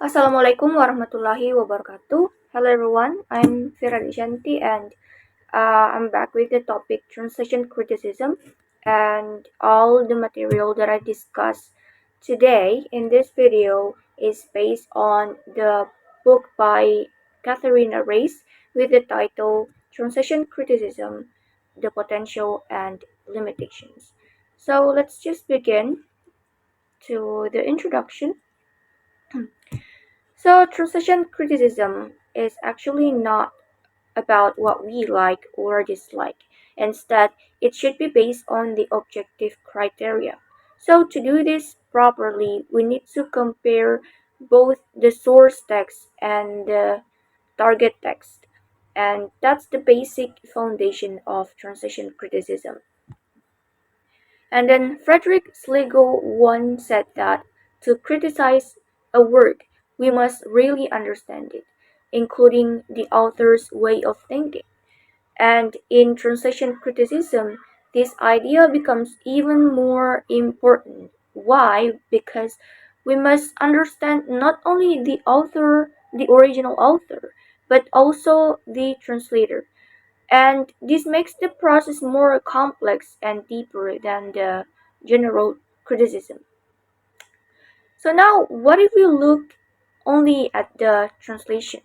Assalamualaikum warahmatullahi wabarakatuh. Hello everyone, I'm Fira Shanti and I'm back with the topic translation criticism, and all the material that I discuss today in this video is based on the book by Katharina Reiss with the title Translation Criticism, the Potential and Limitations. So let's just begin to the introduction. So, translation criticism is actually not about what we like or dislike. Instead, it should be based on the objective criteria. So, to do this properly, we need to compare both the source text and the target text. And that's the basic foundation of translation criticism. And then Frederick Schlegel once said that to criticize a work, we must really understand it, including the author's way of thinking. And in translation criticism, this idea becomes even more important. Why? Because we must understand not only the author, the original author, but also the translator, and this makes the process more complex and deeper than the general criticism. So now, what if we look only at the translation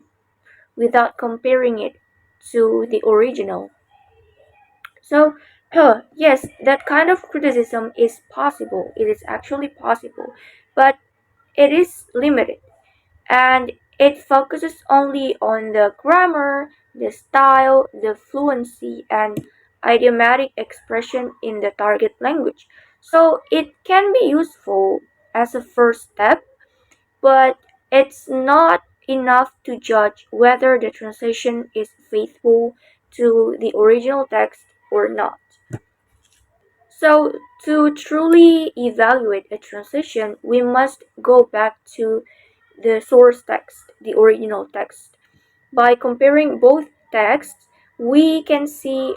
without comparing it to the original? So, yes, that kind of criticism is possible. It is actually possible, but it is limited, and it focuses only on the grammar, the style, the fluency, and idiomatic expression in the target language. So it can be useful as a first step, but it's not enough to judge whether the translation is faithful to the original text or not. So, to truly evaluate a translation, we must go back to the source text, the original text. By comparing both texts, we can see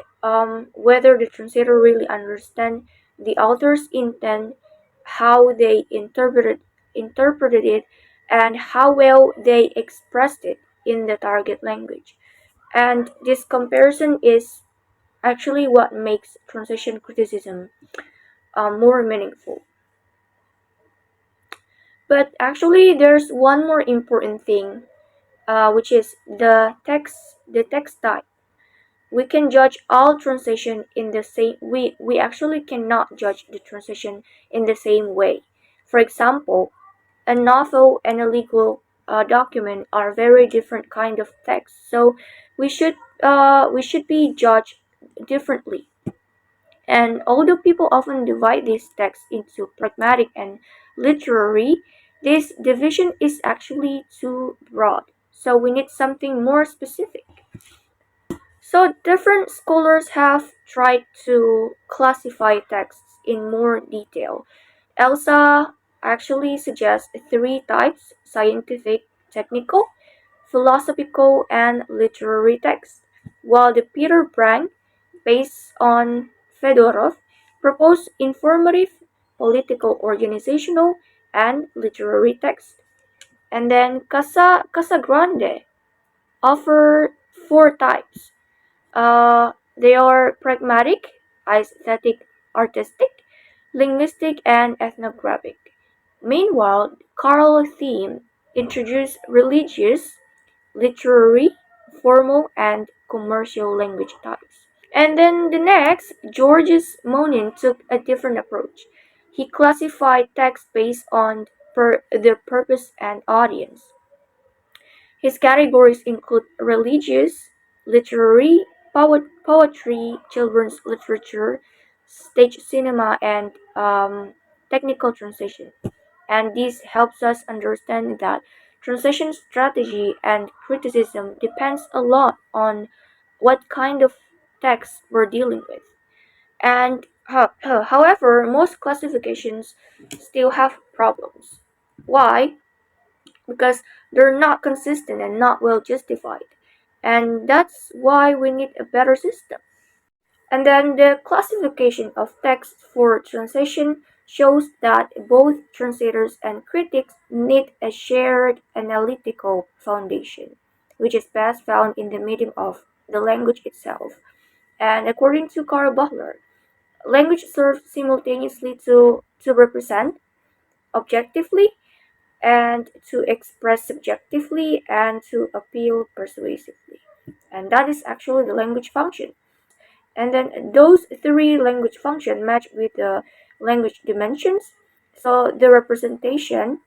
whether the translator really understands the author's intent, how they interpreted it, and how well they expressed it in the target language. And this comparison is actually what makes translation criticism more meaningful. But actually, there's one more important thing, which is the text type. We can judge all translation in the same. We actually cannot judge the translation in the same way. For example, a novel and a legal document are very different kind of text, so we should be judged differently. And although people often divide these texts into pragmatic and literary, this division is actually too broad. So we need something more specific. So different scholars have tried to classify texts in more detail. Elsa actually suggests three types: scientific, technical, philosophical, and literary text, while the Peter Brand, based on Fedorov, proposed informative, political, organizational, and literary text. And then Casagrande offered four types. They are pragmatic, aesthetic, artistic, linguistic, and ethnographic. Meanwhile, Carl Thiem introduced religious, literary, formal, and commercial language types. And then the next, Georges Monin took a different approach. He classified text based on their purpose and audience. His categories include religious, literary, poetry, children's literature, stage cinema, and technical translation. And this helps us understand that translation strategy and criticism depends a lot on what kind of text we're dealing with. And however, most classifications still have problems. Why? Because they're not consistent and not well justified. And that's why we need a better system. And then the classification of text for translation shows that both translators and critics need a shared analytical foundation, which is best found in the medium of the language itself. And according to Carl Butler, language serves simultaneously to represent objectively and to express subjectively and to appeal persuasively. And that is actually the language function. And then those three language functions match with the language dimensions. So the representation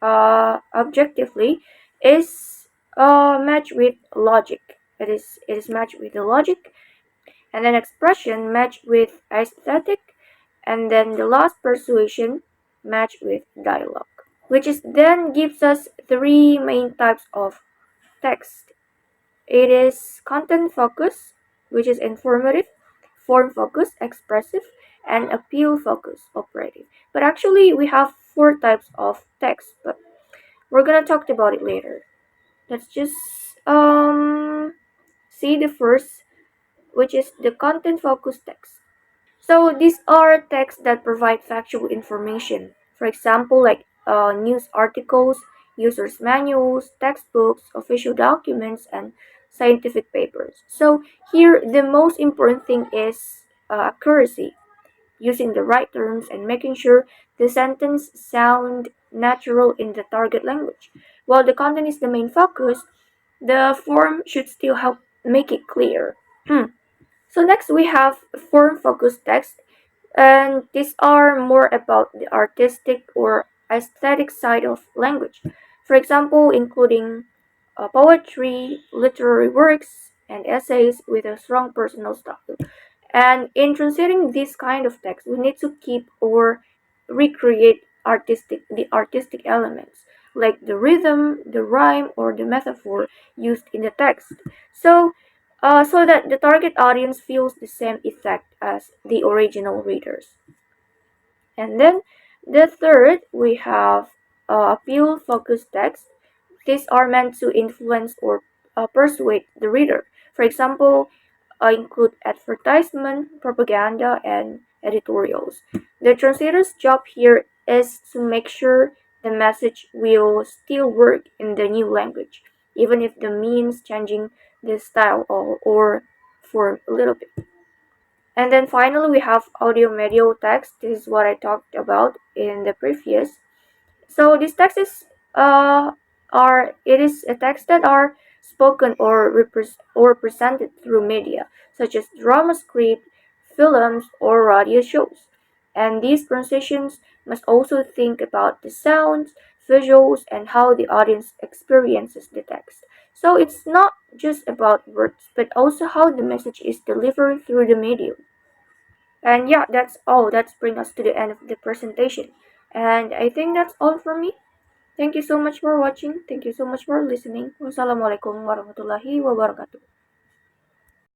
objectively is matched with logic. It is matched with the logic, and then expression matched with aesthetic, and then the last persuasion matched with dialogue, which is then gives us three main types of text. It is content focused, which is informative, form focused, expressive, and appeal focused, operative. But actually, we have four types of text, but we're gonna talk about it later. Let's just see the first, which is the content focused text. So these are texts that provide factual information. For example, like news articles, users' manuals, textbooks, official documents, and scientific papers. So here, the most important thing is accuracy, using the right terms and making sure the sentence sound natural in the target language. While the content is the main focus, the form should still help make it clear. So next we have form focused text, and these are more about the artistic or aesthetic side of language. For example, including poetry, literary works, and essays with a strong personal style. And in translating this kind of text, we need to keep or recreate artistic elements like the rhythm, the rhyme, or the metaphor used in the text. So so that the target audience feels the same effect as the original readers. And then the third, we have appeal focused text. These are meant to influence or persuade the reader. For example, include advertisement, propaganda, and editorials. The translator's job here is to make sure the message will still work in the new language, even if the means changing the style or form a little bit. And then finally, we have audio medial text. This is what I talked about in the previous. So these texts are it is a text that are spoken or presented through media such as drama script, films, or radio shows. And these transitions must also think about the sounds, visuals, and how the audience experiences the text. So it's not just about words, but also how the message is delivered through the medium. And yeah, that's all. That's bring us to the end of the presentation. And I think that's all from me. Thank you so much for watching. Thank you so much for listening. Wassalamualaikum warahmatullahi wabarakatuh.